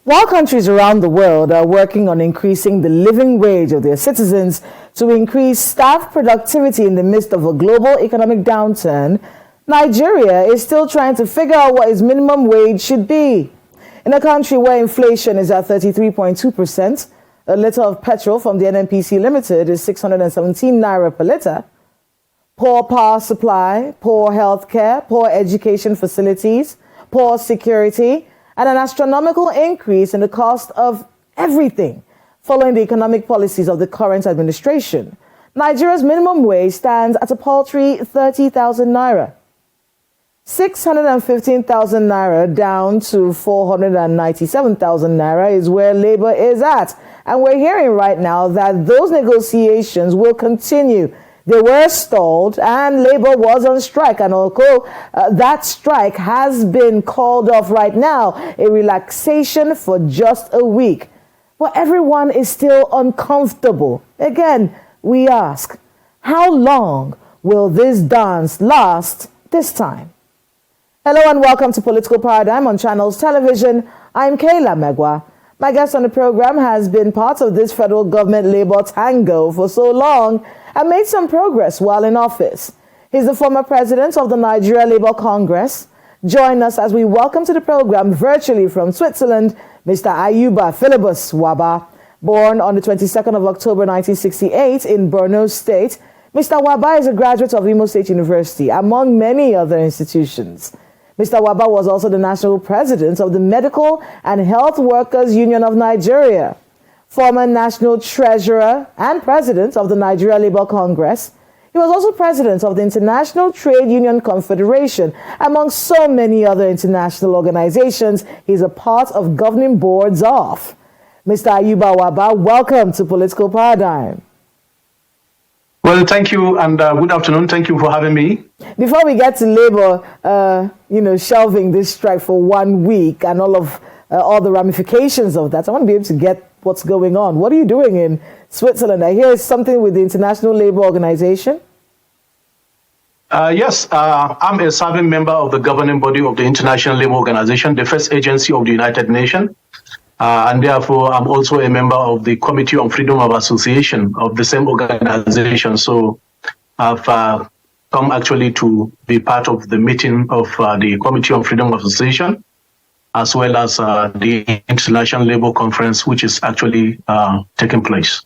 While countries around the world are working on increasing the living wage of their citizens to increase staff productivity in the midst of a global economic downturn, Nigeria is still trying to figure out what its minimum wage should be. In a country where inflation is at 33.2%, a litre of petrol from the NNPC Limited is 617 naira per litre. Poor power supply, poor healthcare, poor education facilities, poor security, and an astronomical increase in the cost of everything following the economic policies of the current administration. Nigeria's minimum wage stands at a paltry 30,000 naira. 615,000 naira down to 497,000 naira is where labor is at. And we're hearing right now that those negotiations will continue. They were stalled and labor was on strike. And although that strike has been called off right now, a relaxation for just a week. But everyone is still uncomfortable. Again, we ask, how long will this dance last this time? Hello and welcome to Political Paradigm on Channels Television. I'm Kayla Megwa. My guest on the program has been part of this federal government labor tango for so long and made some progress while in office. He's the former president of the Nigerian Labour Congress. Join us as we welcome to the program virtually from Switzerland, Mr. Ayuba Philibus Wabba. Born on the 22nd of October 1968 in Borno State, Mr. Wabba is a graduate of Imo State University, among many other institutions. Mr. Wabba was also the national president of the Medical and Health Workers Union of Nigeria, former national treasurer and president of the Nigeria Labour Congress. He was also president of the International Trade Union Confederation, among so many other international organizations he's a part of governing boards of. Mr. Ayuba Wabba, welcome to Political Paradigm. Well, thank you and good afternoon. Thank you for having me. Before we get to labor, shelving this strike for 1 week and all the ramifications of that, I want to be able to get what's going on. What are you doing in Switzerland? I hear it's something with the International Labour Organization. Yes, I'm a serving member of the governing body of the International Labour Organization, the first agency of the United Nations. And therefore, I'm also a member of the Committee on Freedom of Association of the same organization. So I've come actually to be part of the meeting of the Committee on Freedom of Association, as well as the International Labour Conference, which is actually taking place.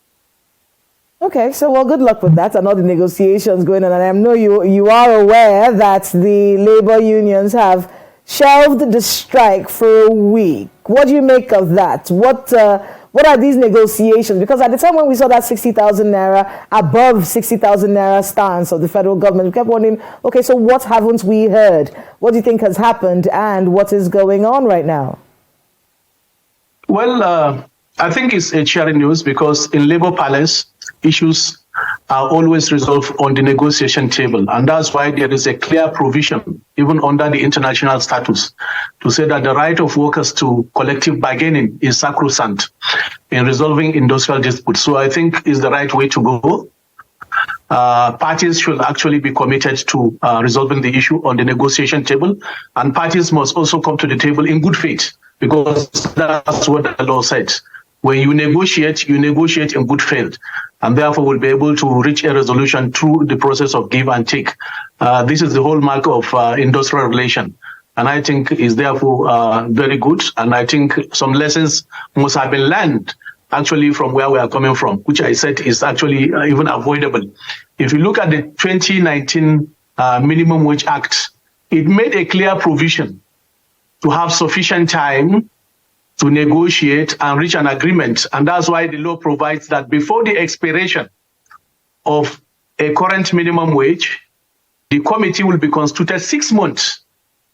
Okay, so well, good luck with that and all the negotiations going on. And I know you are aware that the labor unions have shelved the strike for a week. What do you make of that? What are these negotiations? Because at the time when we saw that 60,000 naira, above 60,000 naira stance of the federal government, we kept wondering, okay, so what haven't we heard? What do you think has happened and what is going on right now? Well, I think it's a cheering news because in Labour Palace, issues are always resolved on the negotiation table. And that's why there is a clear provision, even under the international status, to say that the right of workers to collective bargaining is sacrosanct in resolving industrial disputes. So I think is the right way to go. Parties should actually be committed to resolving the issue on the negotiation table. And parties must also come to the table in good faith, because that's what the law says. When you negotiate in good faith, and therefore will be able to reach a resolution through the process of give and take. This is the hallmark of industrial relation, and I think is therefore very good. And I think some lessons must have been learned actually from where we are coming from, which I said is actually even avoidable. If you look at the 2019 Minimum Wage Act, it made a clear provision to have sufficient time to negotiate and reach an agreement. And that's why the law provides that before the expiration of a current minimum wage, the committee will be constituted 6 months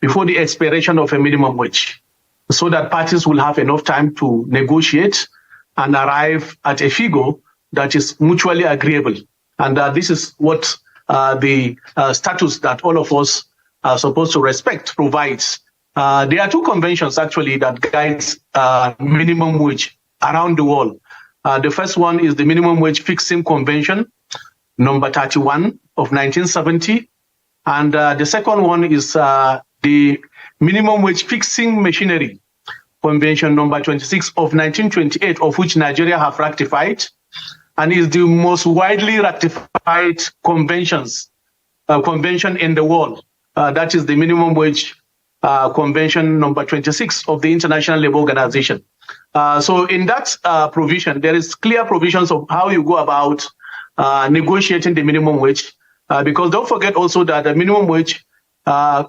before the expiration of a minimum wage, so that parties will have enough time to negotiate and arrive at a figure that is mutually agreeable. And this is what the status that all of us are supposed to respect provides. There are two conventions actually that guides minimum wage around the world. The first one is the Minimum Wage Fixing Convention, number 31 of 1970. And the second one is the Minimum Wage Fixing Machinery Convention number 26 of 1928, of which Nigeria have ratified, and is the most widely ratified convention in the world. That is the minimum wage convention number 26 of the International Labour Organization. So in that provision, there is clear provisions of how you go about negotiating the minimum wage, because don't forget also that the minimum wage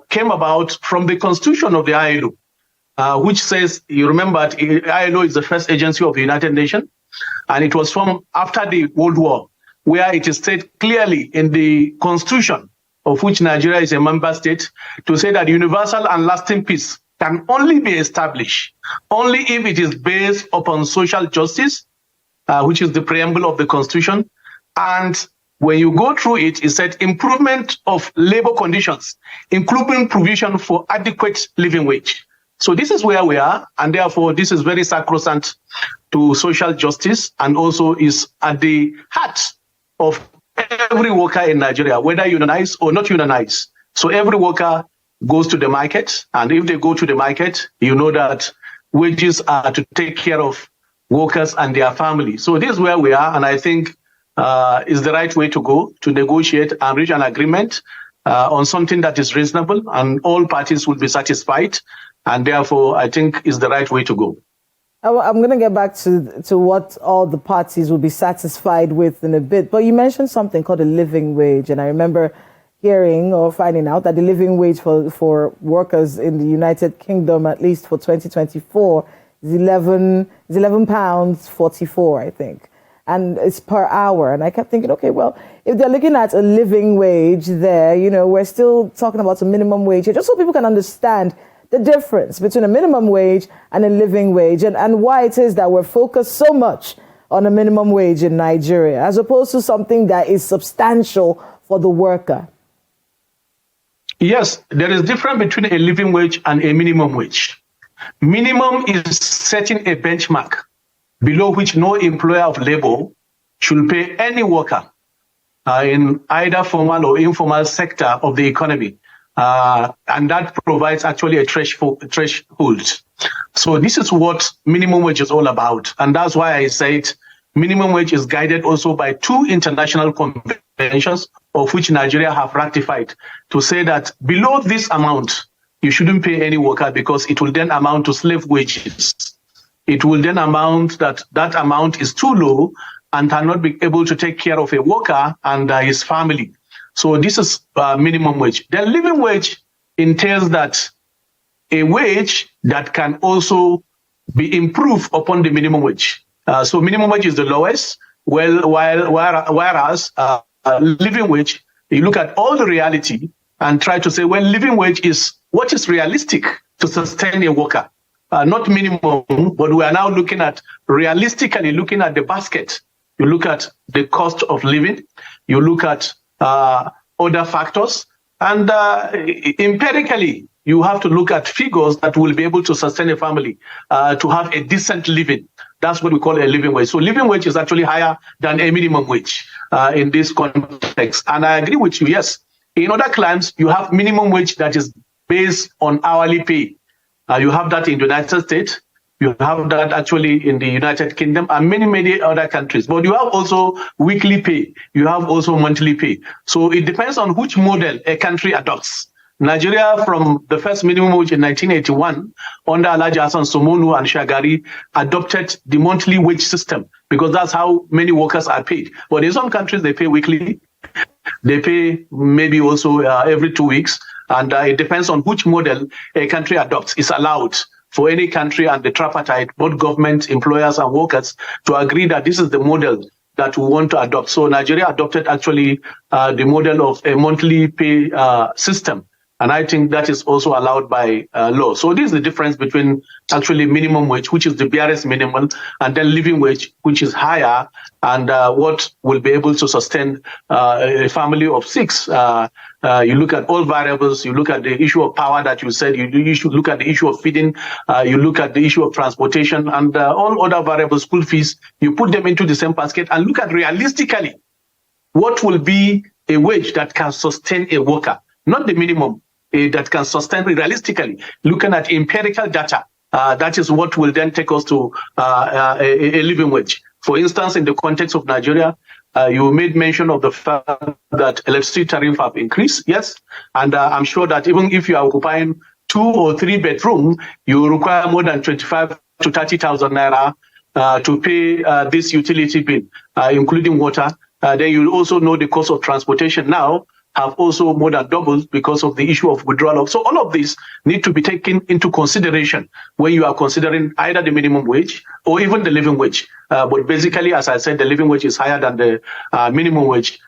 came about from the constitution of the ILO, which says, you remember, ILO is the first agency of the United Nations, and it was formed after the World War, where it is stated clearly in the constitution, of which Nigeria is a member state, to say that universal and lasting peace can only be established only if it is based upon social justice, which is the preamble of the constitution. And when you go through it, it said improvement of labor conditions, including provision for adequate living wage. So this is where we are, and therefore this is very sacrosanct to social justice, and also is at the heart of every worker in Nigeria, whether unionized or not unionized. So every worker goes to the market, and if they go to the market, you know that wages are to take care of workers and their family. So this is where we are, and I think is the right way to go, to negotiate and reach an agreement on something that is reasonable, and all parties will be satisfied, and therefore I think is the right way to go. I'm going to get back to what all the parties will be satisfied with in a bit, but you mentioned something called a living wage, and I remember hearing or finding out that the living wage for workers in the United Kingdom, at least for 2024, is £11.44, I think. And it's per hour. And I kept thinking, okay, well, if they're looking at a living wage there, you know, we're still talking about a minimum wage here, just so people can understand the difference between a minimum wage and a living wage, and why it is that we're focused so much on a minimum wage in Nigeria, as opposed to something that is substantial for the worker. Yes, there is a difference between a living wage and a minimum wage. Minimum is setting a benchmark below which no employer of labor should pay any worker in either formal or informal sector of the economy. And that provides actually a threshold. So this is what minimum wage is all about. And that's why I said minimum wage is guided also by two international conventions, of which Nigeria have ratified, to say that below this amount, you shouldn't pay any worker, because it will then amount to slave wages. It will then amount that amount is too low and cannot be able to take care of a worker and his family. So this is minimum wage. The living wage entails that a wage that can also be improved upon the minimum wage. So minimum wage is the lowest, whereas living wage, you look at all the reality and try to say, well, living wage is what is realistic to sustain a worker. Not minimum, but we are now looking at realistically looking at the basket. You look at the cost of living, you look at other factors, and empirically, you have to look at figures that will be able to sustain a family, to have a decent living. That's what we call a living wage. So living wage is actually higher than a minimum wage in this context. And I agree with you, yes. In other climes, you have minimum wage that is based on hourly pay. You have that in the United States. You have that actually in the United Kingdom and many other countries. But you have also weekly pay. You have also monthly pay. So it depends on which model a country adopts. Nigeria, from the first minimum wage in 1981, under Alhaji Hassan Somonu and Shagari, adopted the monthly wage system, because that's how many workers are paid. But in some countries, they pay weekly. They pay maybe also every 2 weeks. And it depends on which model a country adopts. It's allowed for any country and the tripartite, both government, employers, and workers, to agree that this is the model that we want to adopt. So Nigeria adopted actually the model of a monthly pay system. And I think that is also allowed by law. So this is the difference between actually minimum wage, which is the barest minimum, and then living wage, which is higher, and what will be able to sustain a family of six. You look at all variables, you look at the issue of power that you said, you should look at the issue of feeding, you look at the issue of transportation, and all other variables, school fees, you put them into the same basket and look at realistically what will be a wage that can sustain a worker, not the minimum, that can sustain realistically, looking at empirical data that is what will then take us to a living wage. For instance, in the context of Nigeria, you made mention of the fact that electricity tariff have increased, yes, and I'm sure that even if you are occupying 2 or 3 bedroom, you require more than 25 to 30,000 naira to pay this utility bill, including water. Then you also know the cost of transportation now have also more than doubled because of the issue of withdrawal. So all of these need to be taken into consideration when you are considering either the minimum wage or even the living wage. But basically, as I said, the living wage is higher than the minimum wage.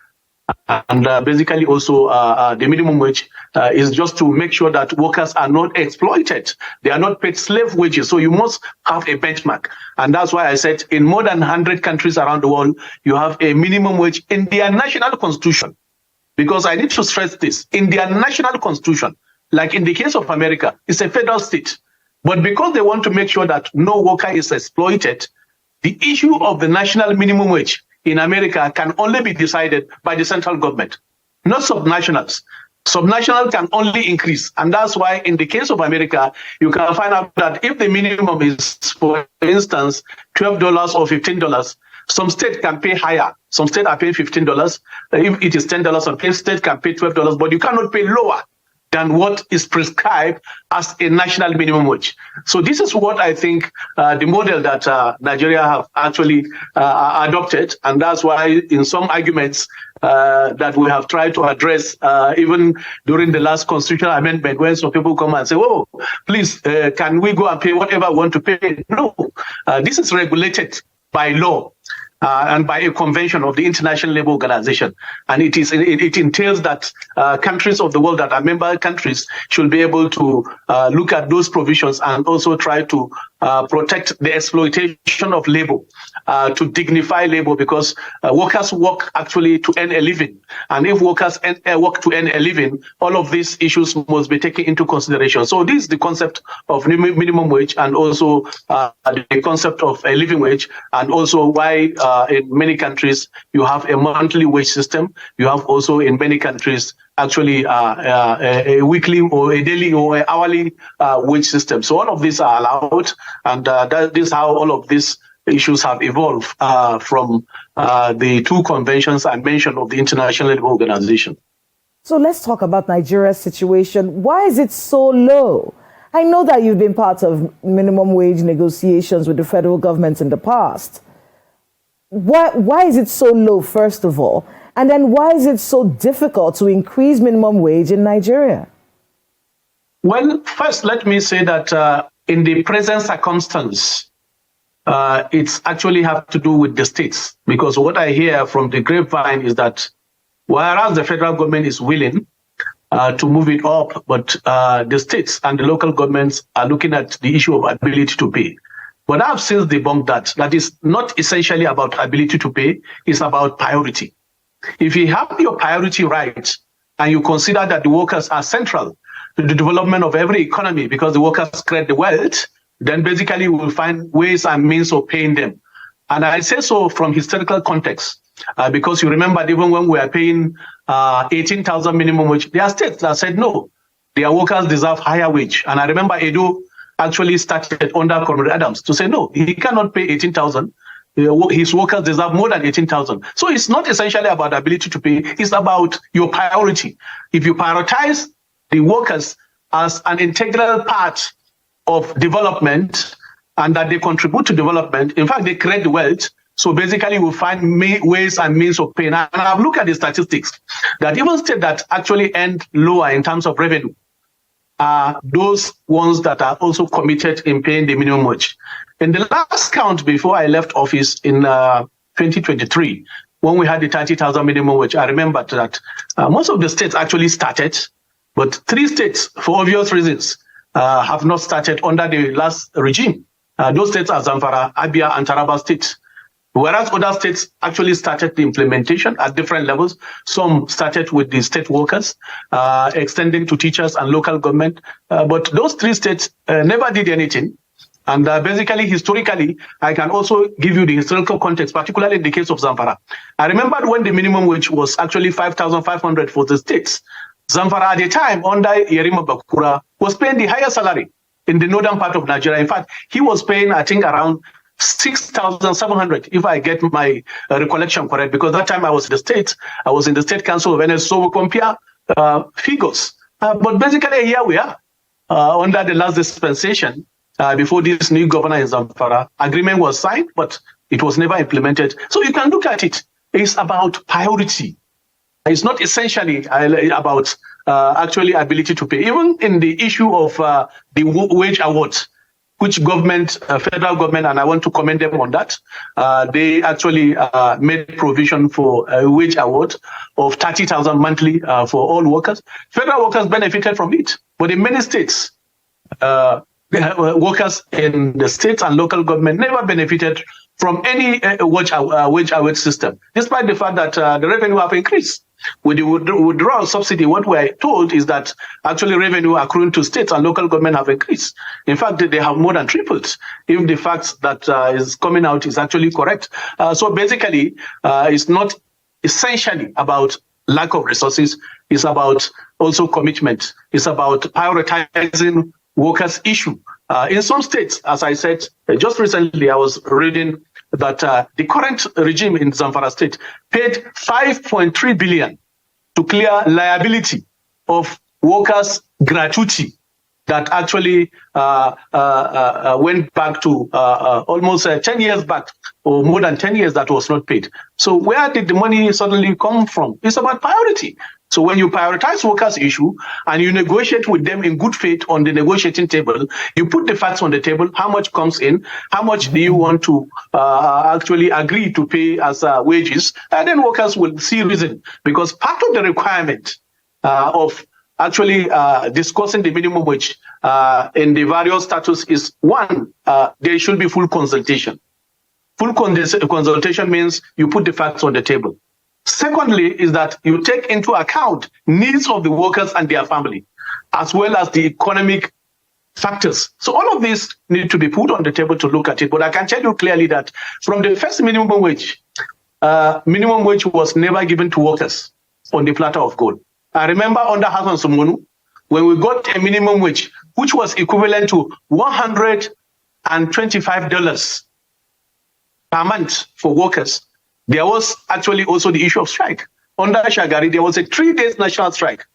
And basically also the minimum wage is just to make sure that workers are not exploited. They are not paid slave wages. So you must have a benchmark. And that's why I said in more than 100 countries around the world, you have a minimum wage in their national constitution. Because I need to stress this, in their national constitution, like in the case of America, it's a federal state. But because they want to make sure that no worker is exploited, the issue of the national minimum wage in America can only be decided by the central government, not subnationals. Subnational can only increase. And that's why in the case of America, you can find out that if the minimum is, for instance, $12 or $15, some states can pay higher. Some states are paying $15. If it is $10, some states can pay $12, but you cannot pay lower than what is prescribed as a national minimum wage. So this is what I think the model that Nigeria have actually adopted, and that's why in some arguments that we have tried to address, even during the last constitutional amendment, when some people come and say, "Oh, please, can we go and pay whatever we want to pay?" No, this is regulated by law. And by a convention of the International Labour Organization. And it entails that countries of the world that are member countries should be able to look at those provisions and also try to protect the exploitation of labor, to dignify labor, because workers work actually to earn a living. And if workers work to earn a living, all of these issues must be taken into consideration. So this is the concept of minimum wage, and also the concept of a living wage, and also why in many countries you have a monthly wage system. You have also in many countries actually a weekly or a daily or an hourly wage system. So all of these are allowed, and this is how all of these issues have evolved from the 2 conventions I mentioned of the International Labour Organization. So let's talk about Nigeria's situation. Why is it so low? I know that you've been part of minimum wage negotiations with the federal government in the past. Why is it so low, first of all? And then why is it so difficult to increase minimum wage in Nigeria? Well, first, let me say that in the present circumstance, it's actually have to do with the states. Because what I hear from the grapevine is that whereas the federal government is willing to move it up, but the states and the local governments are looking at the issue of ability to pay. But I've since debunked that. That is not essentially about ability to pay, it's about priority. If you have your priority right, and you consider that the workers are central to the development of every economy because the workers create the wealth, then basically we will find ways and means of paying them. And I say so from historical context, because you remember even when we are paying 18,000 minimum wage, there are states that said no, their workers deserve higher wage. And I remember Edo actually started under Comrade Adams to say no, he cannot pay 18,000. His workers deserve more than 18,000. So it's not essentially about ability to pay, it's about your priority. If you prioritize the workers as an integral part of development and that they contribute to development, in fact, they create the wealth. So basically we'll find ways and means of paying. And I've looked at the statistics that even states that actually end lower in terms of revenue are those ones that are also committed in paying the minimum wage. In the last count before I left office in 2023, when we had the 30,000 minimum wage, I remember that most of the states actually started, but 3 states, for obvious reasons, have not started under the last regime. Those states are Zamfara, Abia, and Taraba states. Whereas other states actually started the implementation at different levels. Some started with the state workers, extending to teachers and local government. But those 3 states never did anything. And basically, historically, I can also give you the historical context, particularly in the case of Zamfara. I remember when the minimum wage was actually 5,500 for the states. Zamfara at the time, under Yerima Bakura, was paying the highest salary in the northern part of Nigeria. In fact, he was paying, I think, around 6,700, if I get my recollection correct, because that time I was in the state. I was in the State Council of NS, so we compare figures. But basically, here we are under the last dispensation. Before this new governor in Zamfara, agreement was signed, but it was never implemented. So you can look at it. It's about priority. It's not essentially about actually ability to pay. Even in the issue of the wage awards, which government, federal government, and I want to commend them on that, they actually made provision for a wage award of 30,000 monthly for all workers. Federal workers benefited from it, but in many states, workers in the states and local government never benefited from any wage award system, despite the fact that the revenue have increased. With the withdrawal subsidy, what we're told is that actually revenue accruing to states and local government have increased. In fact, they have more than tripled, if the facts that is coming out is actually correct. So basically, it's not essentially about lack of resources. It's about also commitment. It's about prioritizing workers' issue. In some states, as I said, just recently I was reading that the current regime in Zamfara state paid 5.3 billion to clear liability of workers' gratuity that actually went back to almost 10 years back, or more than 10 years that was not paid. So where did the money suddenly come from? It's about priority. So when you prioritize workers' issue and you negotiate with them in good faith on the negotiating table, you put the facts on the table, how much comes in, how much do you want to actually agree to pay as wages, and then workers will see reason. Because part of the requirement of actually discussing the minimum wage in the various status is, one, there should be full consultation. Full consultation means you put the facts on the table. Secondly, is that you take into account needs of the workers and their family, as well as the economic factors. So all of these need to be put on the table to look at it. But I can tell you clearly that from the first minimum wage was never given to workers on the platter of gold. I remember under Hassan Sumunu, when we got a minimum wage, which was equivalent to $125 per month for workers, there was actually also the issue of strike. Under Shagari, there was a 3-day national strike.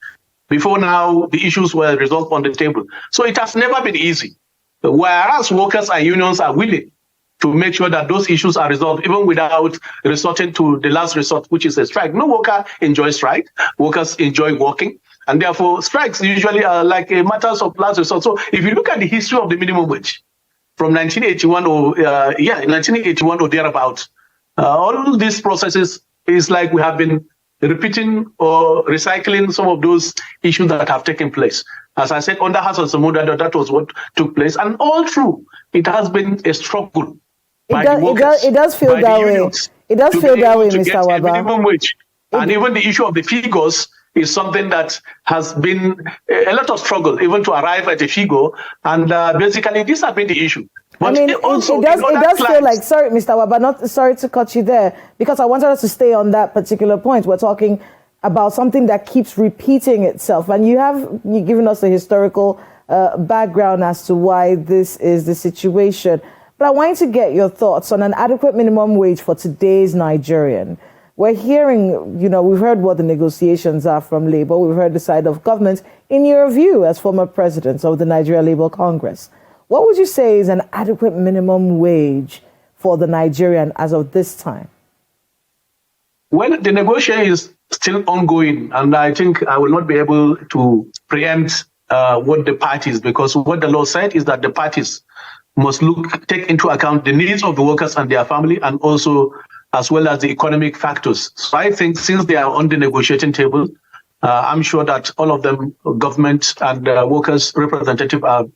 Before now, the issues were resolved on the table. So it has never been easy. Whereas workers and unions are willing to make sure that those issues are resolved, even without resorting to the last resort, which is a strike. No worker enjoys strike. Workers enjoy working. And therefore, strikes usually are like a matters of last resort. So if you look at the history of the minimum wage, from 1981 or thereabouts, all these processes is like we have been repeating or recycling some of those issues that have taken place. As I said, under Hassan Samuda, that was what took place. And all through, it has been a struggle. It does feel that way. It does feel that way, Mr. Wabba. Minimum wage. And even the issue of the figures is something that has been a lot of struggle, even to arrive at a figure. And basically, this has been the issue. But I mean, it does feel like, sorry, Mr. Wabba, sorry to cut you there, because I wanted us to stay on that particular point. We're talking about something that keeps repeating itself. And you've given us a historical background as to why this is the situation. But I want to get your thoughts on an adequate minimum wage for today's Nigerian. We're hearing, we've heard what the negotiations are from Labour. We've heard the side of government. In your view, as former president of the Nigeria Labour Congress, what would you say is an adequate minimum wage for the Nigerian as of this time? Well, the negotiation is still ongoing, and I think I will not be able to preempt what the parties, because what the law said is that the parties must take into account the needs of the workers and their family, and also as well as the economic factors. So I think since they are on the negotiating table, I'm sure that all of them, government and workers' representative, are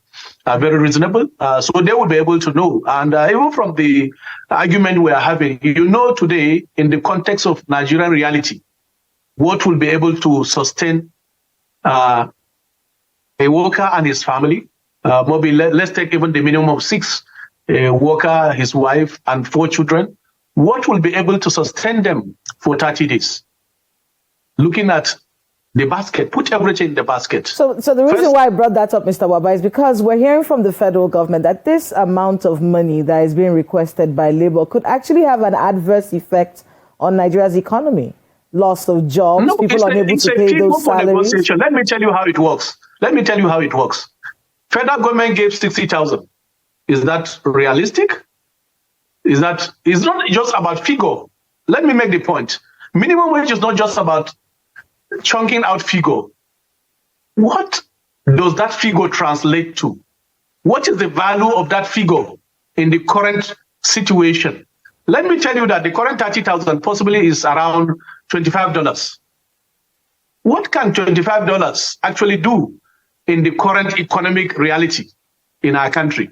very reasonable. So they will be able to know. And even from the argument we are having, today, in the context of Nigerian reality, what will be able to sustain a worker and his family. Maybe let's take even the minimum of 6, a worker, his wife, and 4 children. What will be able to sustain them for 30 days? Looking at the basket, put everything in the basket. So the reason why I brought that up, Mr. Wabba, is because we're hearing from the federal government that this amount of money that is being requested by Labour could actually have an adverse effect on Nigeria's economy. Loss of jobs, people unable to pay those salaries. Let me tell you how it works. Federal government gave 60,000. Is that realistic? It's not just about figure. Let me make the point. Minimum wage is not just about chunking out figure. What does that figure translate to? What is the value of that figure in the current situation? Let me tell you that the current 30,000 possibly is around $25. What can $25 actually do in the current economic reality in our country?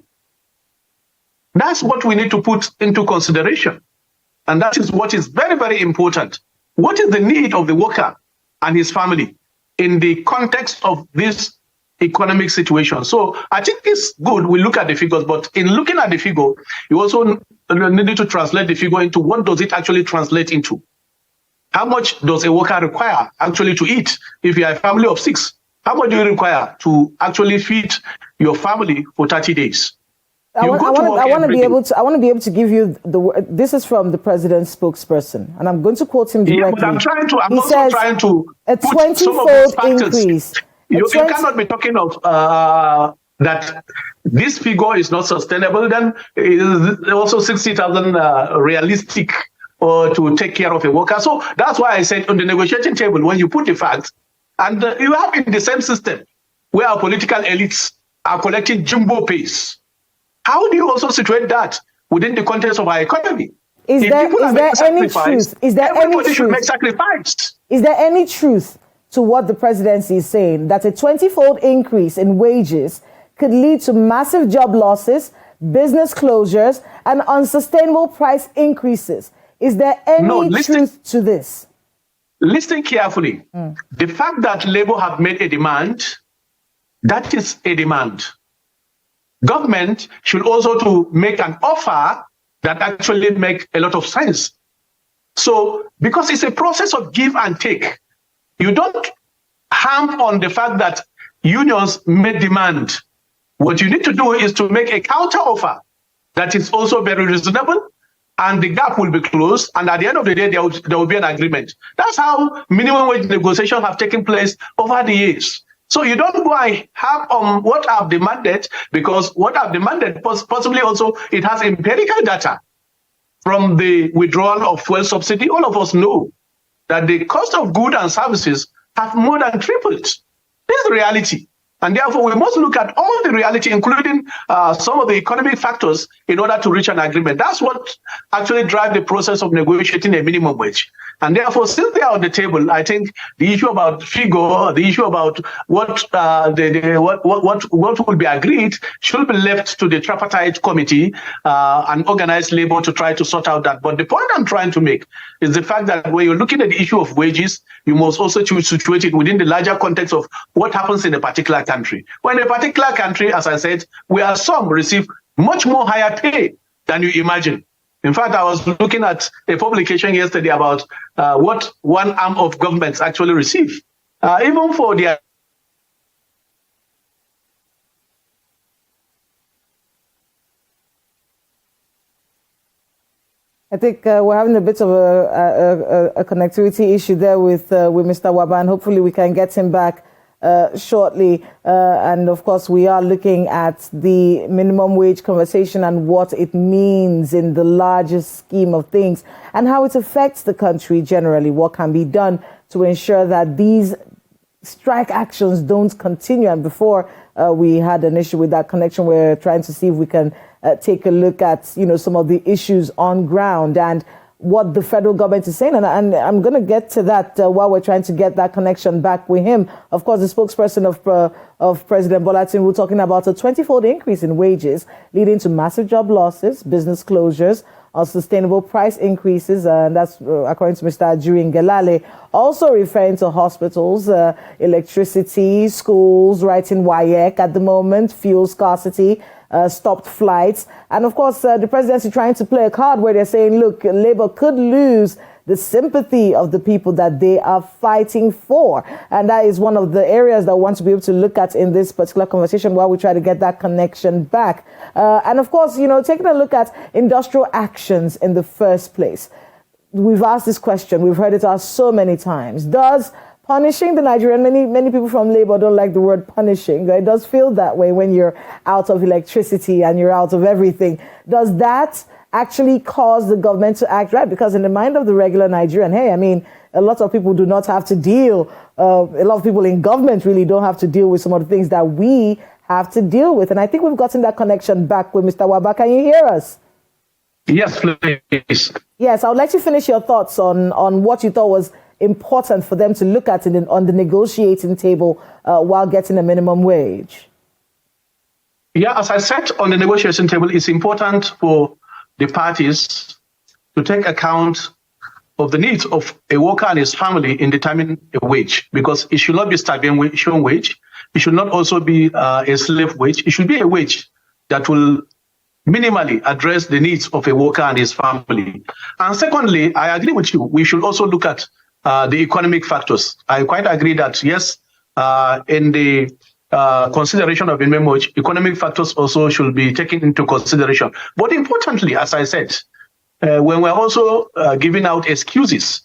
That's what we need to put into consideration. And that is what is very, very important. What is the need of the worker and his family in the context of this economic situation? So I think it's good we look at the figures, but in looking at the figure, you also need to translate the figure into what does it actually translate into? How much does a worker require actually to eat? If you are a family of 6, how much do you require to actually feed your family for 30 days? I want to be able to give you this is from the president's spokesperson, and I'm going to quote him directly. Yeah, but I'm also trying to a 20-fold increase. You cannot be talking of that this figure is not sustainable. Then is also 60,000 realistic to take care of a worker. So that's why I said on the negotiating table, when you put the facts, and you have in the same system where our political elites are collecting jumbo pays. How do you also situate that within the context of our economy? Is there any truth? Everybody should make sacrifice. Is there any truth to what the presidency is saying, that a 20-fold increase in wages could lead to massive job losses, business closures, and unsustainable price increases? Is there any truth to this? Listen carefully. The fact that Labour have made a demand, that is a demand. Government should also to make an offer that actually make a lot of sense. So, because it's a process of give and take, you don't harm on the fact that unions made demand. What you need to do is to make a counter offer that is also very reasonable, and the gap will be closed, and at the end of the day, there will be an agreement. That's how minimum wage negotiations have taken place over the years. So you don't go and have what I've demanded, because what I've demanded possibly also it has empirical data from the withdrawal of fuel subsidy. All of us know that the cost of goods and services have more than tripled. This is the reality. And therefore, we must look at all the reality, including some of the economic factors, in order to reach an agreement. That's what actually drives the process of negotiating a minimum wage. And therefore, since they are on the table, I think the issue about figure, the issue about what will be agreed, should be left to the tripartite committee and organized labor to try to sort out that. But the point I'm trying to make is the fact that when you're looking at the issue of wages, you must also situate it within the larger context of what happens in a particular country. When a particular country, as I said, where some receive much more higher pay than you imagine. In fact, I was looking at a publication yesterday about what one arm of governments actually receive. Even for their I think we're having a bit of a connectivity issue there with Mr. Wabba, and hopefully we can get him back shortly. And of course, we are looking at the minimum wage conversation and what it means in the largest scheme of things and how it affects the country generally. What can be done to ensure that these strike actions don't continue? And before we had an issue with that connection, we're trying to see if we can take a look at, some of the issues on ground and what the federal government is saying. And I'm going to get to that while we're trying to get that connection back with him. Of course, the spokesperson of President Bola Tinubu talking about a 20-fold increase in wages, leading to massive job losses, business closures, unsustainable price increases. And that's according to Mr. Ajuri Ngelale. Also referring to hospitals, electricity, schools, writing WAEC at the moment, fuel scarcity, stopped flights. And of course, the presidency trying to play a card where they're saying, look, Labour could lose the sympathy of the people that they are fighting for. And that is one of the areas that I want to be able to look at in this particular conversation while we try to get that connection back. And of course, taking a look at industrial actions in the first place. We've asked this question. We've heard it asked so many times. Does punishing the Nigerian, many people from Labour don't like the word punishing. It does feel that way when you're out of electricity and you're out of everything. Does that actually cause the government to act right? Because in the mind of the regular Nigerian, a lot of people do not have to deal, a lot of people in government really don't have to deal with some of the things that we have to deal with. And I think we've gotten that connection back with Mr. Wabba. Can you hear us? Yes, please. Yes, I would like to finish your thoughts on what you thought was important for them to look at on the negotiating table while getting a minimum wage. Yeah, as I said, on the negotiation table, it's important for the parties to take account of the needs of a worker and his family in determining a wage, because it should not be starvation wage. It should not also be a slave wage. It should be a wage that will minimally address the needs of a worker and his family. And secondly, I agree with you. We should also look at the economic factors. I quite agree that, yes, in the consideration of minimum wage, economic factors also should be taken into consideration. But importantly, as I said, when we're also giving out excuses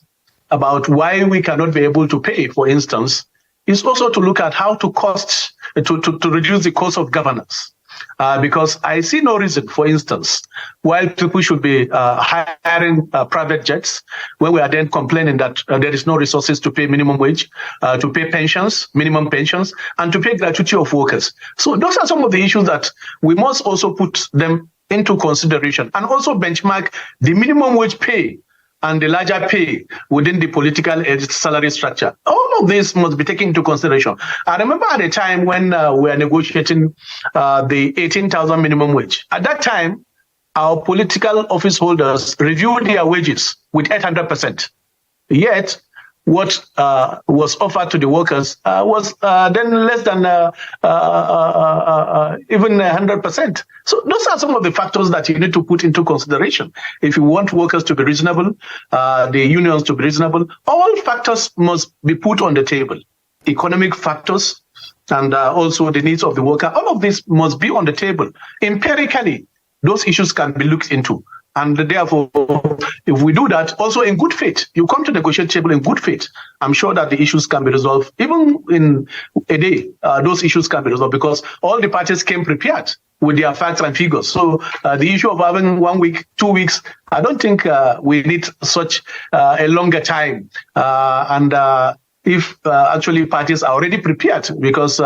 about why we cannot be able to pay, for instance, is also to look at how to reduce the cost of governance. Because I see no reason, for instance, why people should be hiring private jets when we are then complaining that there is no resources to pay minimum wage, to pay pensions, minimum pensions, and to pay gratuity of workers. So those are some of the issues that we must also put them into consideration, and also benchmark the minimum wage pay and the larger pay within the political salary structure. All of this must be taken into consideration. I remember at a time when we were negotiating the 18,000 minimum wage. At that time, our political office holders reviewed their wages with 800%. Yet, what was offered to the workers was then less than even 100%. So those are some of the factors that you need to put into consideration. If you want workers to be reasonable, the unions to be reasonable, all factors must be put on the table. Economic factors and also the needs of the worker, all of this must be on the table. Empirically, those issues can be looked into. And therefore, if we do that, also in good faith, you come to the negotiation table in good faith, I'm sure that the issues can be resolved. Even in a day, those issues can be resolved because all the parties came prepared with their facts and figures. So the issue of having 1 week, 2 weeks, I don't think we need such a longer time. If actually parties are already prepared, because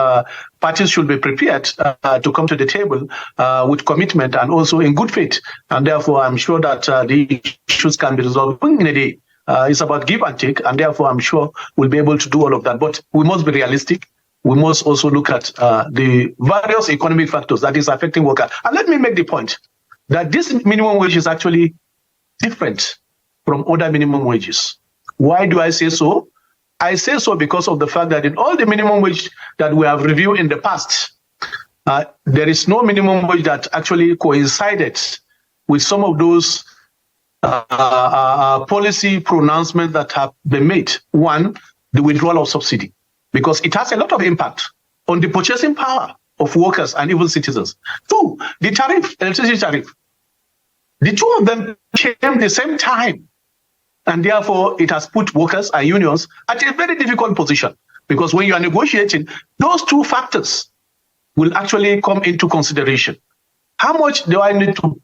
parties should be prepared to come to the table with commitment and also in good faith. And therefore, I'm sure that the issues can be resolved in a day. It's about give and take, and therefore, I'm sure we'll be able to do all of that. But we must be realistic. We must also look at the various economic factors that is affecting workers. And let me make the point that this minimum wage is actually different from other minimum wages. Why do I say so? I say so because of the fact that in all the minimum wage that we have reviewed in the past, there is no minimum wage that actually coincided with some of those policy pronouncements that have been made. One, the withdrawal of subsidy, because it has a lot of impact on the purchasing power of workers and even citizens. Two, the tariff, electricity tariff. The two of them came at the same time. And therefore, it has put workers and unions at a very difficult position, because when you are negotiating, those two factors will actually come into consideration. How much do I need to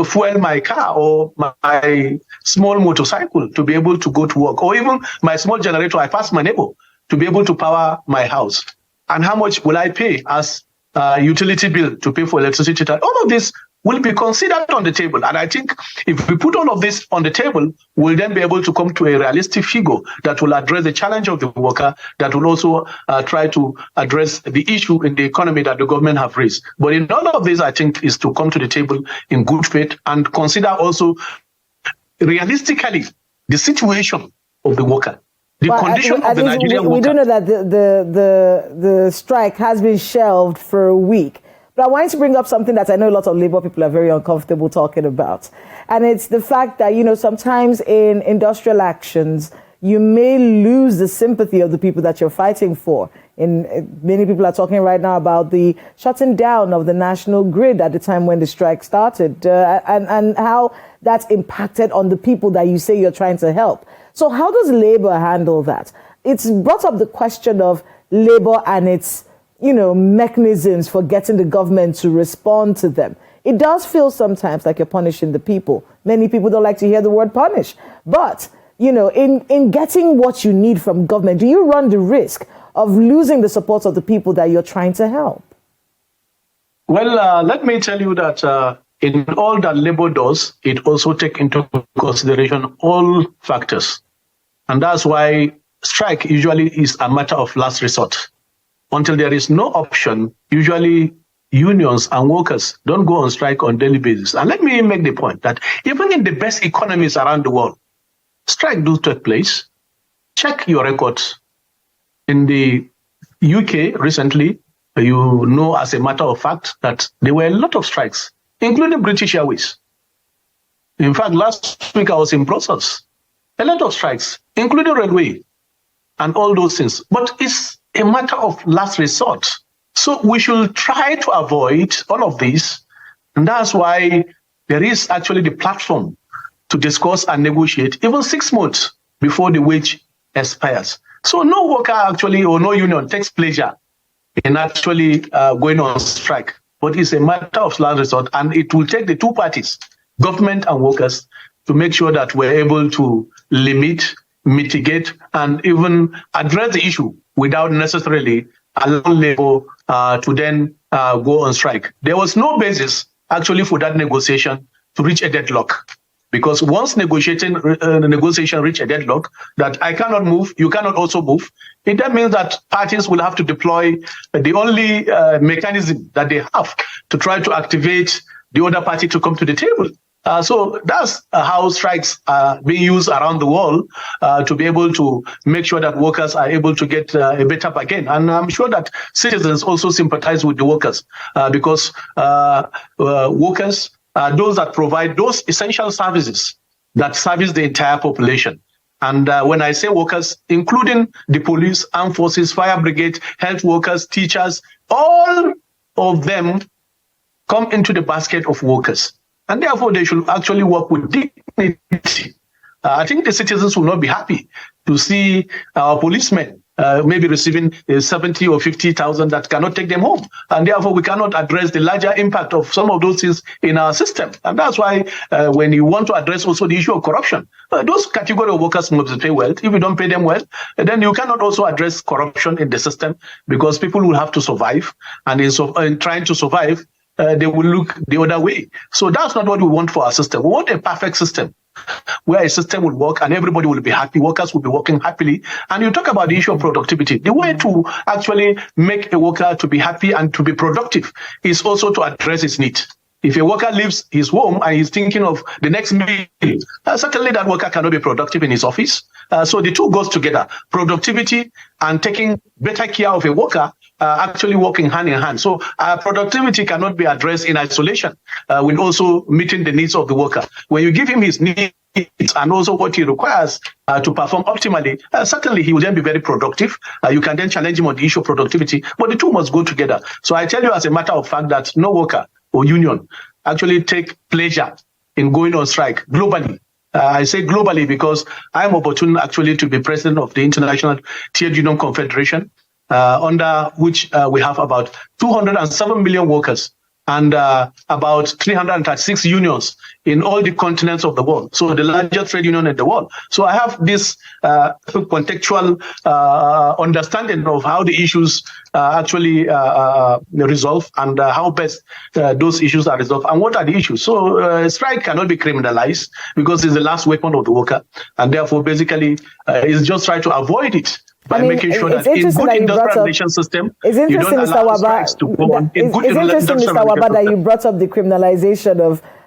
fuel my car or my small motorcycle to be able to go to work, or even my small generator I pass my neighbor to be able to power my house? And how much will I pay as a utility bill to pay for electricity? All of this will be considered on the table. And I think if we put all of this on the table, we'll then be able to come to a realistic figure that will address the challenge of the worker, that will also try to address the issue in the economy that the government have raised. But in all of this, I think, is to come to the table in good faith and consider also realistically the situation of the worker. The condition of the Nigerian worker. We do know that the strike has been shelved for a week. But I wanted to bring up something that I know a lot of labor people are very uncomfortable talking about. And it's the fact that, sometimes in industrial actions, you may lose the sympathy of the people that you're fighting for. Many people are talking right now about the shutting down of the national grid at the time when the strike started, and how that's impacted on the people that you say you're trying to help. So how does labor handle that? It's brought up the question of labor and its mechanisms for getting the government to respond to them. It does feel sometimes like you're punishing the people. Many people don't like to hear the word punish. But, in getting what you need from government, do you run the risk of losing the support of the people that you're trying to help? Well, let me tell you that in all that labor does, it also takes into consideration all factors. And that's why strike usually is a matter of last resort. Until there is no option, usually unions and workers don't go on strike on a daily basis. And let me make the point that even in the best economies around the world, strike do take place. Check your records. In the UK recently, as a matter of fact, that there were a lot of strikes, including British Airways. In fact, last week I was in Brussels. A lot of strikes, including railway and all those things. But it's a matter of last resort. So we should try to avoid all of this. And that's why there is actually the platform to discuss and negotiate even 6 months before the wage expires. So no worker actually or no union takes pleasure in actually going on strike. But it's a matter of last resort, and it will take the two parties, government and workers, to make sure that we're able to limit, mitigate, and even address the issue without necessarily allowing labor to then go on strike. There was no basis actually for that negotiation to reach a deadlock. Because once negotiation reach a deadlock, that I cannot move, you cannot also move, that means that parties will have to deploy the only mechanism that they have to try to activate the other party to come to the table. So that's how strikes are being used around the world to be able to make sure that workers are able to get a better bargain. And I'm sure that citizens also sympathize with the workers because workers are those that provide those essential services that service the entire population. And when I say workers, including the police, armed forces, fire brigade, health workers, teachers, all of them come into the basket of workers. And therefore, they should actually work with dignity. I think the citizens will not be happy to see our policemen maybe receiving 70 or 50,000 that cannot take them home. And therefore, we cannot address the larger impact of some of those things in our system. And that's why when you want to address also the issue of corruption, those category of workers must pay well. If you don't pay them well, then you cannot also address corruption in the system because people will have to survive. And in trying to survive, they will look the other way. So that's not what we want for our system. We want a perfect system where a system will work and everybody will be happy, workers will be working happily. And you talk about the issue of productivity. The way to actually make a worker to be happy and to be productive is also to address his needs. If a worker leaves his home and he's thinking of the next meal, certainly that worker cannot be productive in his office. So the two goes together. Productivity and taking better care of a worker actually working hand in hand. So productivity cannot be addressed in isolation with also meeting the needs of the worker. When you give him his needs and also what he requires to perform optimally, certainly he will then be very productive. You can then challenge him on the issue of productivity, but the two must go together. So I tell you as a matter of fact that no worker or union actually take pleasure in going on strike globally. I say globally because I'm opportune actually to be president of the International Trade Union Confederation, under which we have about 207 million workers and about 336 unions in all the continents of the world. So the largest trade union in the world. So I have this contextual understanding of how the issues actually resolve and how best those issues are resolved and what are the issues. So strike cannot be criminalized because it's the last weapon of the worker. And therefore, basically, it's just try to avoid it. By making sure that in good industrial relation system, you don't allow strikes to go on. It's interesting, Mr. Wabba, that you brought up the criminalization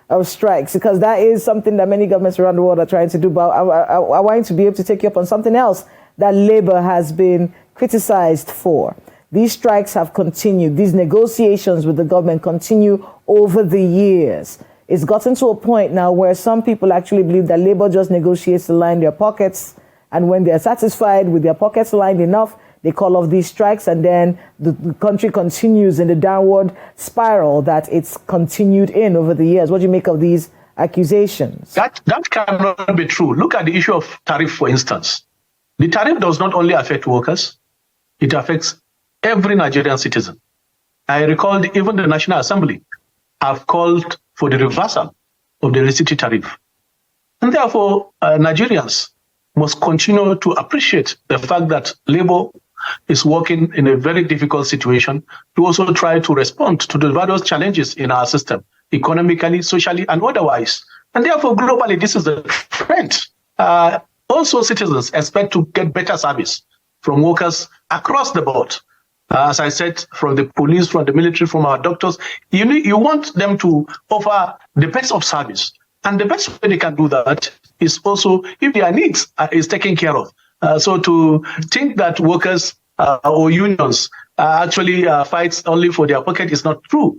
of strikes, because that is something that many governments around the world are trying to do. But I want to be able to take you up on something else that labor has been criticized for. these strikes have continued, these negotiations with the government continue over the years. It's gotten to a point now where some people actually believe that Labour just negotiates to line their pockets, and when they're satisfied with their pockets lined enough, they call off these strikes, and then the country continues in the downward spiral that it's continued in over the years. What do you make of these accusations? That cannot be true. Look at the issue of tariff, for instance. The tariff does not only affect workers, it affects every Nigerian citizen. I recall even the National Assembly have called for the reversal of the electricity tariff. And therefore, Nigerians must continue to appreciate the fact that Labour is working in a very difficult situation to also try to respond to the various challenges in our system, economically, socially, and otherwise. And therefore, globally, this is a trend. Also, citizens expect to get better service from workers across the board. As I said, from the police, from the military, from our doctors, you want them to offer the best of service. And the best way they can do that is also if their needs is taken care of. So to think that workers or unions actually fight only for their pocket is not true.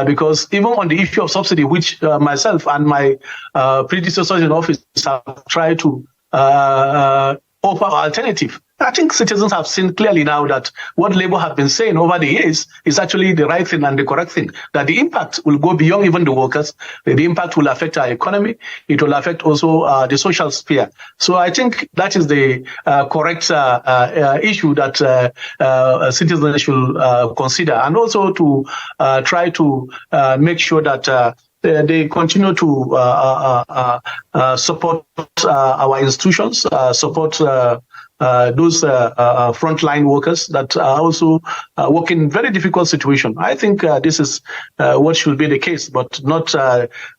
Because even on the issue of subsidy, which myself and my predecessors in office have tried to offer alternative, I think citizens have seen clearly now that what Labour have been saying over the years is actually the right thing and the correct thing, that the impact will go beyond even the workers. The impact will affect our economy. It will affect also the social sphere. So I think that is the correct issue that citizens should consider, and also to try to make sure that they continue to support our institutions, support those frontline workers that are also working in very difficult situation. I think this is what should be the case, but not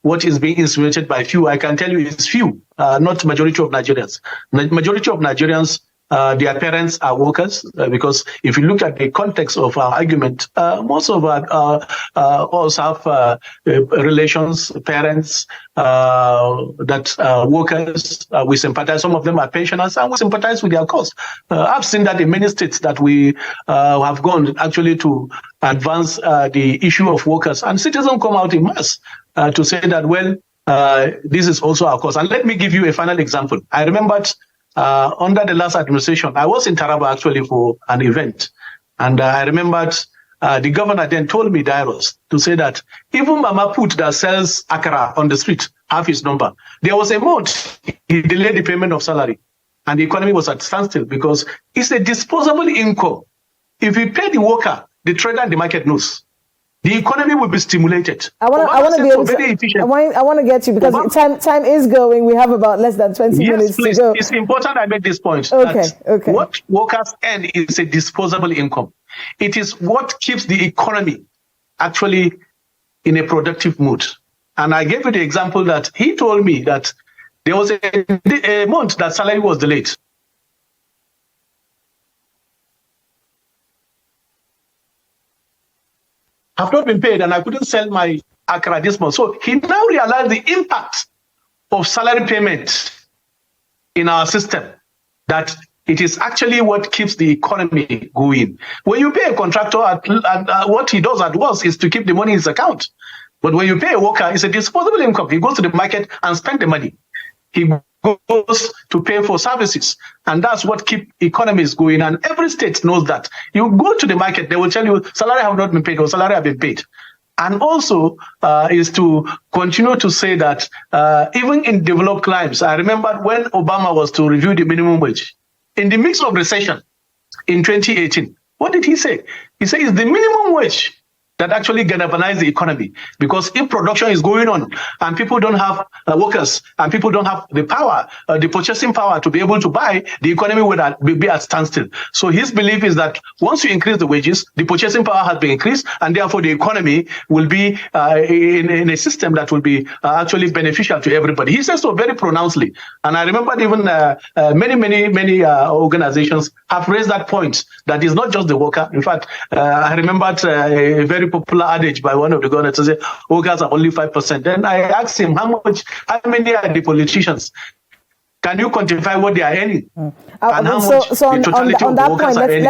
what is being insinuated by few. I can tell you it's few, not majority of Nigerians. Majority of Nigerians, their parents are workers, because if you look at the context of our argument, most of us have relations, parents that workers. We sympathize. Some of them are pensioners, and we sympathize with their cause. I've seen that in many states that we have gone actually to advance the issue of workers, and citizens come out in mass to say that, well, this is also our cause. And let me give you a final example. I remembered under the last administration, I was in Taraba actually for an event, and I remembered the governor then told me, Dairos, to say that even Mama Put that sells akara on the street have his number. There was a month he delayed the payment of salary, and the economy was at standstill because it's a disposable income. If you pay the worker, the trader and the market knows. The economy will be stimulated. I want to get you, because time is going. We have about less than 20 minutes to go. It's important I make this point. Okay. What workers earn is a disposable income. It is what keeps the economy actually in a productive mood. And I gave you the example that he told me that there was a month that salary was delayed. Have not been paid, and I couldn't sell my akara this month. So he now realized the impact of salary payment in our system, that it is actually what keeps the economy going. When you pay a contractor, what he does at once is to keep the money in his account. But when you pay a worker, it's a disposable income. He goes to the market and spends the money. He goes to pay for services, and that's what keeps economies going. And every state knows that. You go to the market, they will tell you salary have not been paid or salary have been paid. And also is to continue to say that even in developed climes, I remember when Obama was to review the minimum wage, in the midst of recession in 2018, what did he say? He said it's the minimum wage that actually galvanize the economy. Because if production is going on and people don't have workers and people don't have the power, the purchasing power to be able to buy, the economy will be at standstill. So his belief is that once you increase the wages, the purchasing power has been increased, and therefore the economy will be in a system that will be actually beneficial to everybody. He says so very pronouncedly. And I remember even many organizations have raised that point, that is not just the worker. In fact, I remembered a very popular adage by one of the governors to say, workers are only 5%. Then I asked him, how many are the politicians Can you quantify what they are earning? And how much the totality of the workers are earning?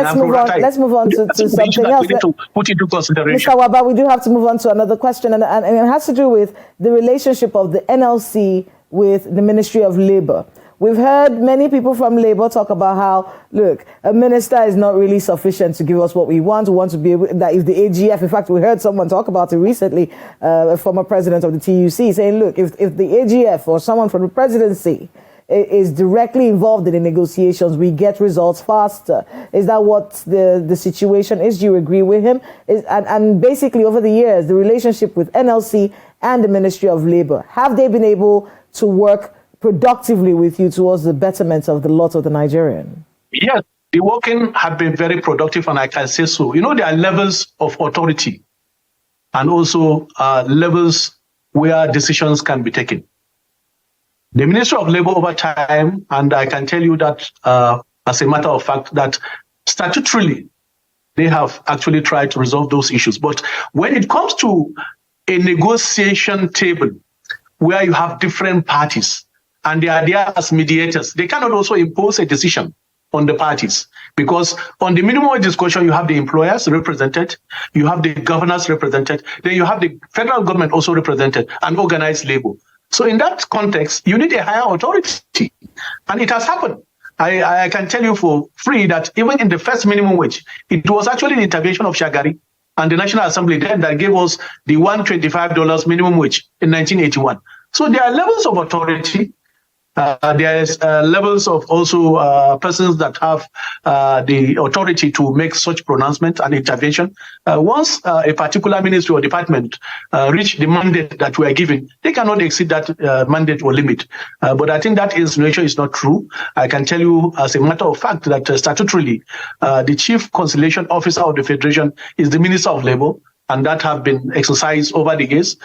Let's move on to something else. We need to put into consideration. Mr. Wabba, we do have to move on to another question, and it has to do with the relationship of the NLC with the Ministry of Labour. We've heard many people from Labour talk about how, look, a minister is not really sufficient to give us what we want. We want to be able, that if the AGF, in fact, we heard someone talk about it recently, a former president of the TUC, saying, look, if the AGF or someone from the presidency is directly involved in the negotiations, we get results faster. Is that what the situation is? Do you agree with him? And basically, over the years, the relationship with NLC and the Ministry of Labour, have they been able to work productively with you towards the betterment of the lot of the Nigerian? Yes, the working have been very productive, and I can say so. You know, there are levels of authority and also levels where decisions can be taken. The Ministry of Labour over time, and I can tell you that as a matter of fact, that statutorily, they have actually tried to resolve those issues. But when it comes to a negotiation table where you have different parties, and they are there as mediators, they cannot also impose a decision on the parties, because on the minimum wage discussion, you have the employers represented, you have the governors represented, then you have the federal government also represented, and organized labor. So in that context, you need a higher authority, and it has happened. I can tell you for free that even in the first minimum wage, it was actually the intervention of Shagari and the National Assembly then that gave us the $125 minimum wage in 1981. So there are levels of authority. There is levels of also persons that have the authority to make such pronouncement and intervention. Once a particular ministry or department reach the mandate that we are given, they cannot exceed that mandate or limit. But I think that insinuation is not true. I can tell you as a matter of fact that statutorily, the Chief Conciliation Officer of the Federation is the Minister of Labour, and that have been exercised over the years,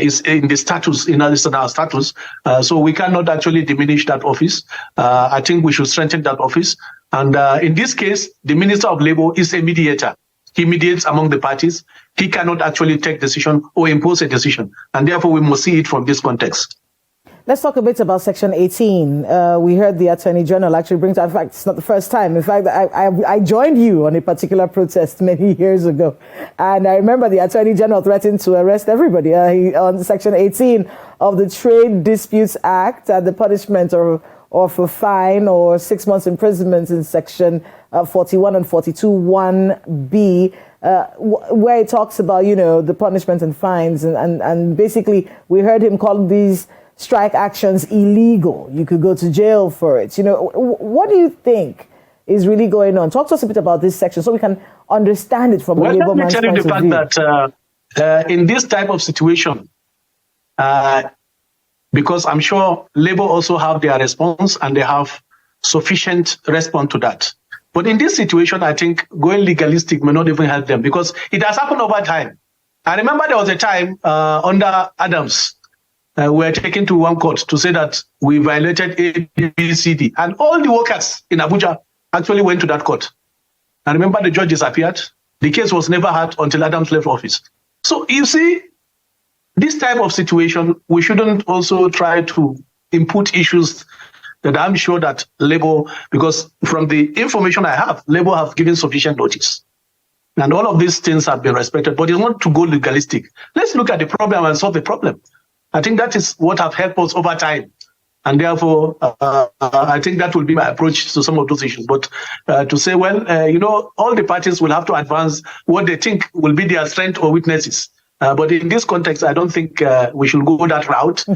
is in the status, in our status. So we cannot actually diminish that office. I think we should strengthen that office. And in this case, the Minister of Labour is a mediator. He mediates among the parties. He cannot actually take decision or impose a decision. And therefore, we must see it from this context. Let's talk a bit about Section 18. We heard the Attorney General actually brings, in fact, it's not the first time. In fact, I joined you on a particular protest many years ago. And I remember the Attorney General threatened to arrest everybody on Section 18 of the Trade Disputes Act, the punishment of a fine or 6 months imprisonment in Section 41 and 42 1B, where it talks about, you know, the punishment and fines. And basically, we heard him call these strike actions illegal. You could go to jail for it. You know, what do you think is really going on? Talk to us a bit about this section so we can understand it from a labor man's point of view. Let me tell you the fact that in this type of situation, because I'm sure Labour also have their response and they have sufficient response to that. But in this situation, I think going legalistic may not even help them, because it has happened over time. I remember there was a time under Adams, we were taken to one court to say that we violated ABCD, and all the workers in Abuja actually went to that court. I remember the judge disappeared. The case was never heard until Adams left office. So you see, this type of situation, we shouldn't also try to input issues that I'm sure that Labour, because from the information I have, Labour have given sufficient notice. And all of these things have been respected, but it's not to go legalistic. Let's look at the problem and solve the problem. I think that is what have helped us over time. And therefore, I think that will be my approach to some of those issues. But to say, well, you know, all the parties will have to advance what they think will be their strength or weaknesses. But in this context, I don't think we should go that route,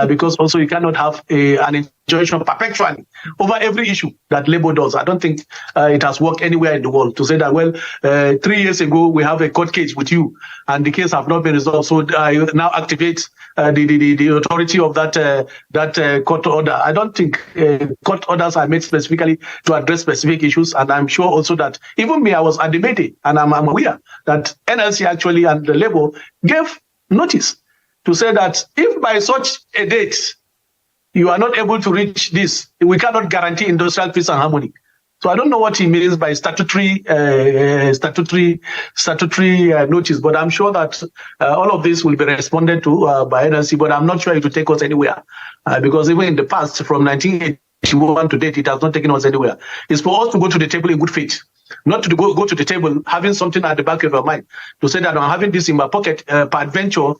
because also you cannot have an injunction perpetually over every issue that Labour does. I don't think it has worked anywhere in the world to say that, well, 3 years ago, we have a court case with you and the case have not been resolved. So now activate the authority of that court order. I don't think court orders are made specifically to address specific issues. And I'm sure also that even me, I was at the meeting, and I'm aware that NLC actually and the Labour gave notice to say that if by such a date you are not able to reach this, we cannot guarantee industrial peace and harmony. So I don't know what he means by statutory notice, but I'm sure that all of this will be responded to by NLC, but I'm not sure it will take us anywhere, because even in the past, from 1980 2021 to date, it has not taken us anywhere. It's for us to go to the table in good faith, not to go to the table having something at the back of your mind to say that I'm having this in my pocket, peradventure,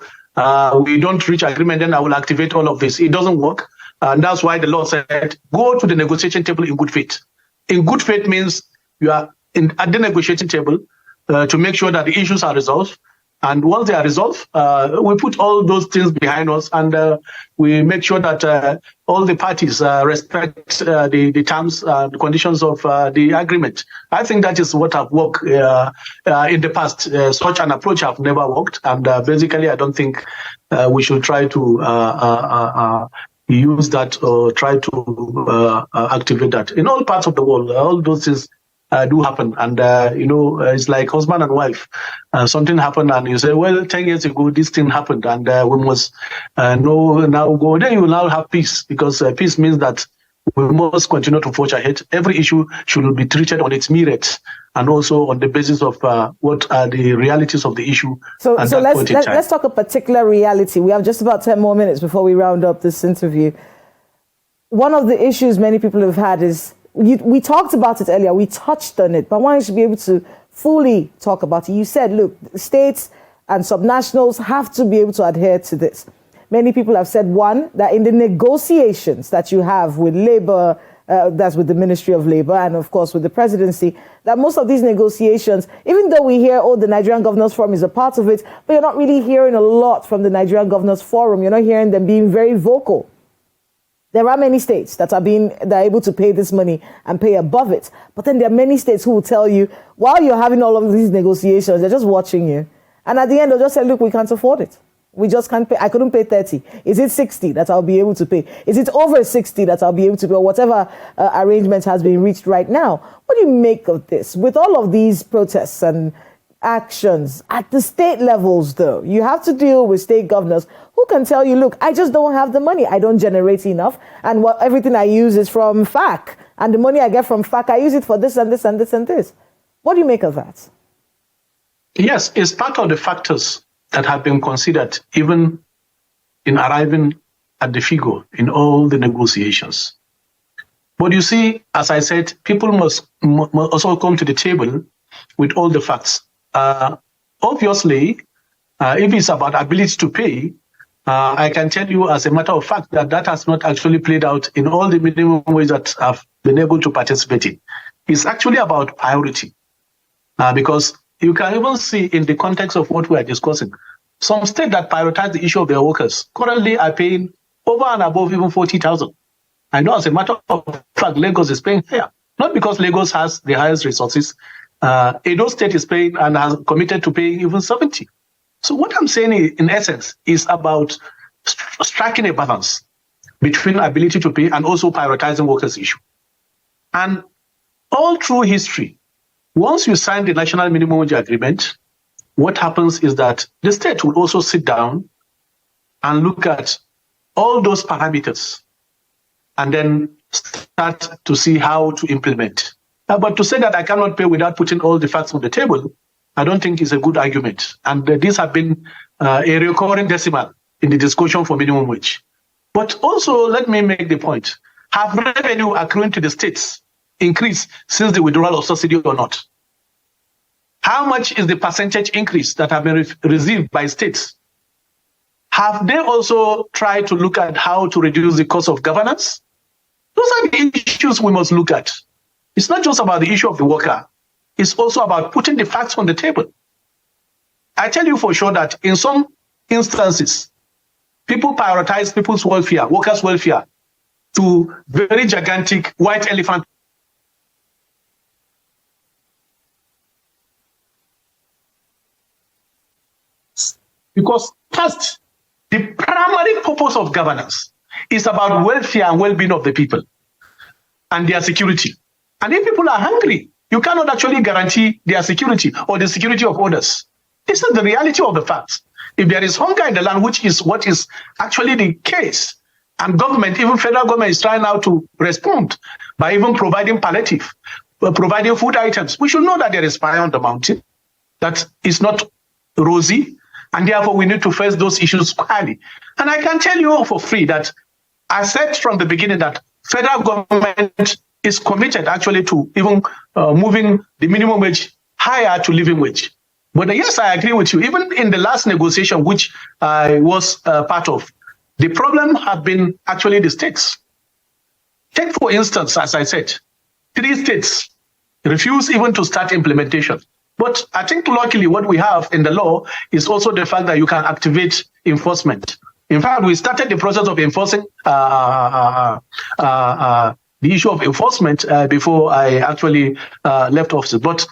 we don't reach agreement, then I will activate all of this. It doesn't work. And that's why the law said, go to the negotiation table in good faith. In good faith means you are at the negotiating table to make sure that the issues are resolved. And once they are resolved, we put all those things behind us, and we make sure that all the parties respect the terms, the conditions of the agreement. I think that is what have worked in the past. Such an approach have never worked, and basically, I don't think we should try to use that or try to activate that. In all parts of the world, all those things do happen, and it's like husband and wife. Something happened, and you say, "Well, 10 years ago, this thing happened, and we must know now go." Then you will now have peace, because peace means that we must continue to forge ahead. Every issue should be treated on its merits and also on the basis of what are the realities of the issue. So let's talk a particular reality. We have just about 10 more minutes before we round up this interview. One of the issues many people have had is, we talked about it earlier, we touched on it, but I want you to be able to fully talk about it. You said, look, states and subnationals have to be able to adhere to this. Many people have said, one, that in the negotiations that you have with Labour, that's with the Ministry of Labour and, of course, with the presidency, that most of these negotiations, even though we hear, the Nigerian Governors Forum is a part of it, but you're not really hearing a lot from the Nigerian Governors Forum. You're not hearing them being very vocal. There are many states that are able to pay this money and pay above it. But then there are many states who will tell you, while you're having all of these negotiations, they're just watching you. And at the end, they'll just say, look, we can't afford it. We just can't pay. I couldn't pay 30. Is it 60 that I'll be able to pay? Is it over 60 that I'll be able to pay? Or whatever arrangement has been reached right now. What do you make of this? With all of these protests and actions at the state levels, though, you have to deal with state governors who can tell you, look, I just don't have the money. I don't generate enough. And everything I use is from FAC. And the money I get from FAC, I use it for this and this and this and this. What do you make of that? Yes, it's part of the factors that have been considered even in arriving at the figure in all the negotiations. But you see, as I said, people must also come to the table with all the facts. Obviously, if it's about ability to pay, I can tell you as a matter of fact that has not actually played out in all the minimum ways that I've been able to participate in. It's actually about priority, because you can even see in the context of what we are discussing, some states that prioritize the issue of their workers currently are paying over and above even 40,000. I know as a matter of fact, Lagos is paying higher, not because Lagos has the highest resources. Edo State is paying and has committed to paying even 70. So what I'm saying in essence is about striking a balance between ability to pay and also prioritizing workers' issue. And all through history, once you sign the National Minimum Wage Agreement, what happens is that the state will also sit down and look at all those parameters and then start to see how to implement. But to say that I cannot pay without putting all the facts on the table, I don't think is a good argument. And these have been a recurring decimal in the discussion for minimum wage. But also, let me make the point. Have revenue accruing to the states increased since the withdrawal of subsidy or not? How much is the percentage increase that have been received by states? Have they also tried to look at how to reduce the cost of governance? Those are the issues we must look at. It's not just about the issue of the worker. It's also about putting the facts on the table. I tell you for sure that in some instances, people prioritize people's welfare, workers' welfare, to very gigantic white elephant. Because first, the primary purpose of governance is about welfare and well-being of the people and their security. And if people are hungry, you cannot actually guarantee their security or the security of others. This is the reality of the facts. If there is hunger in the land, which is what is actually the case, and government, even federal government, is trying now to respond by even providing palliative, providing food items, we should know that there is fire on the mountain, that is not rosy, and therefore we need to face those issues squarely. And I can tell you for free that I said from the beginning that federal government is committed actually to even moving the minimum wage higher to living wage. But yes, I agree with you. Even in the last negotiation, which I was part of, the problem have been actually the states. Take, for instance, as I said, 3 states refuse even to start implementation. But I think luckily what we have in the law is also the fact that you can activate enforcement. In fact, we started the process of enforcing the issue of enforcement before I actually left office. But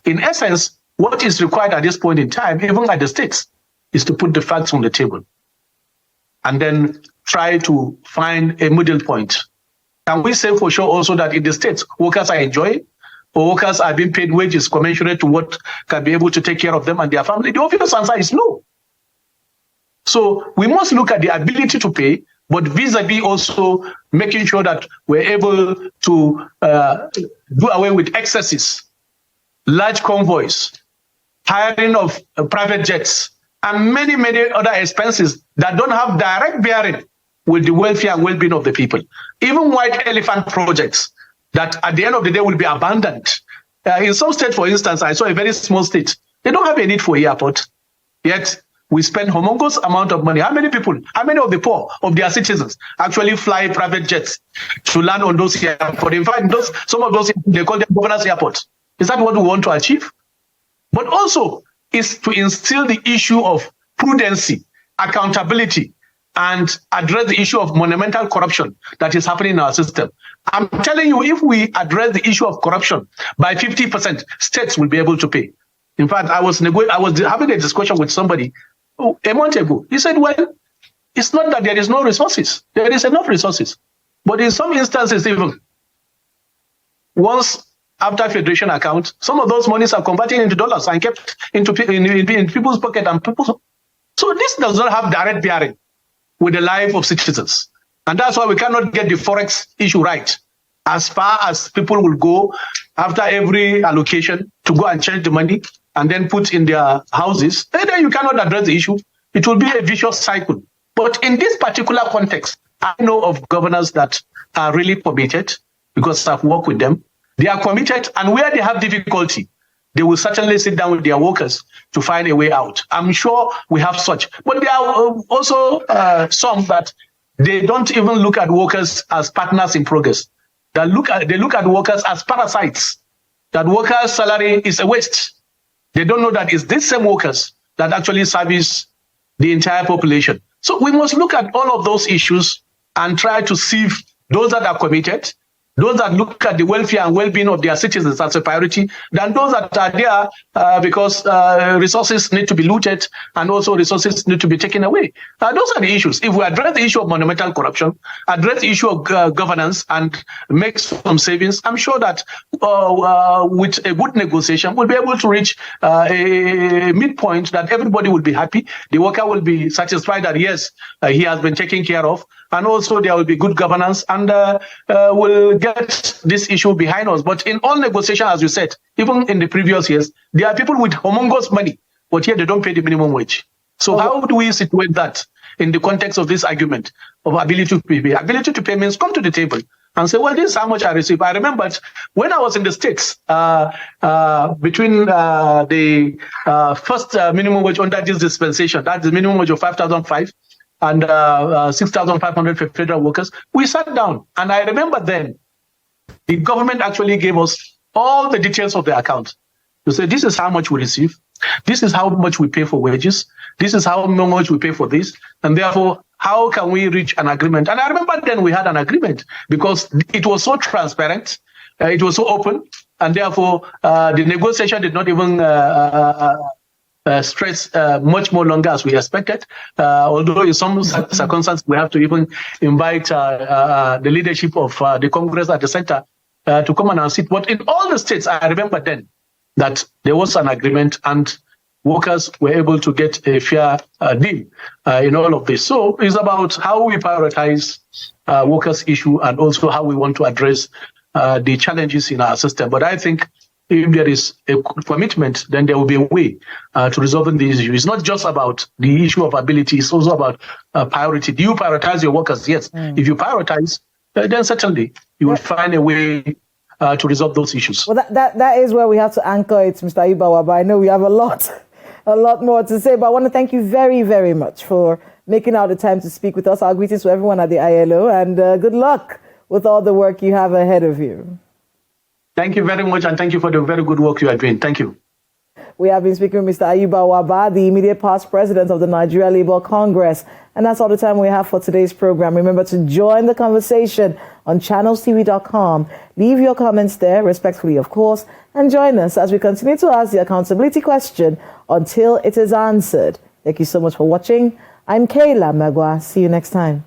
in essence, what is required at this point in time, even at the states, is to put the facts on the table and then try to find a middle point. Can we say for sure also that in the states, workers are enjoying, or workers are being paid wages commensurate to what can be able to take care of them and their family? The obvious answer is no. So we must look at the ability to pay, but vis-a-vis also making sure that we're able to do away with excesses, large convoys, hiring of private jets, and many, many other expenses that don't have direct bearing with the welfare and well-being of the people. Even white elephant projects that at the end of the day will be abandoned. In some states, for instance, I saw a very small state. They don't have a need for airport, yet we spend humongous amount of money. How many people, how many of the poor, of their citizens, actually fly private jets to land on those airports? In fact, some of those, they call them governors' airports. Is that what we want to achieve? But also is to instill the issue of prudency, accountability, and address the issue of monumental corruption that is happening in our system. I'm telling you, if we address the issue of corruption by 50%, states will be able to pay. In fact, I was having a discussion with somebody a month ago. He said, well, it's not that there is no resources. There is enough resources. But in some instances, even once after federation account, some of those monies are converted into dollars and kept in people's pocket and people's. So this does not have direct bearing with the life of citizens. And that's why we cannot get the forex issue right. As far as people will go after every allocation to go and change the money and then put in their houses, then you cannot address the issue. It will be a vicious cycle. But in this particular context, I know of governors that are really committed because I've worked with them. They are committed, and where they have difficulty, they will certainly sit down with their workers to find a way out. I'm sure we have such. But there are also some that they don't even look at workers as partners in progress. They look at workers as parasites, that workers' salary is a waste. They don't know that it's these same workers that actually service the entire population. So we must look at all of those issues and try to sieve those that are committed, those that look at the welfare and well-being of their citizens as a priority, than those that are there because resources need to be looted and also resources need to be taken away. Those are the issues. If we address the issue of monumental corruption, address the issue of governance and make some savings, I'm sure that with a good negotiation, we'll be able to reach a midpoint that everybody will be happy. The worker will be satisfied that, yes, he has been taken care of. And also there will be good governance, and we'll get this issue behind us. But in all negotiations, as you said, even in the previous years, there are people with humongous money, but here they don't pay the minimum wage. So how do we situate that in the context of this argument of ability to pay? Ability to pay means come to the table and say, well, this is how much I receive. I remembered when I was in the States, between the first minimum wage under this dispensation, that's the minimum wage of 5,005, and 6,500 for federal workers, we sat down. And I remember then, the government actually gave us all the details of the account. To say, this is how much we receive. This is how much we pay for wages. This is how much we pay for this. And therefore, how can we reach an agreement? And I remember then we had an agreement because it was so transparent. It was so open. And therefore, the negotiation did not even stress much more longer as we expected. Although in some circumstances, we have to even invite the leadership of the Congress at the center to come and sit. But in all the states, I remember then that there was an agreement and workers were able to get a fair deal in all of this. So it's about how we prioritize workers' issue and also how we want to address the challenges in our system. But I think if there is a commitment, then there will be a way to resolving the issue. It's not just about the issue of ability, it's also about priority. Do you prioritize your workers? Yes. If you prioritize, then certainly you will find a way to resolve those issues. Well, that is where we have to anchor it, Mr. Ayuba. But I know we have a lot more to say. But I want to thank you very, very much for making out the time to speak with us. Our greetings to everyone at the ILO, and good luck with all the work you have ahead of you. Thank you very much, and thank you for the very good work you are doing. Thank you. We have been speaking with Mr. Ayuba Wabba, the immediate past president of the Nigeria Labour Congress. And that's all the time we have for today's program. Remember to join the conversation on channelstv.com. Leave your comments there, respectfully, of course, and join us as we continue to ask the accountability question until it is answered. Thank you so much for watching. I'm Kayla Magwa. See you next time.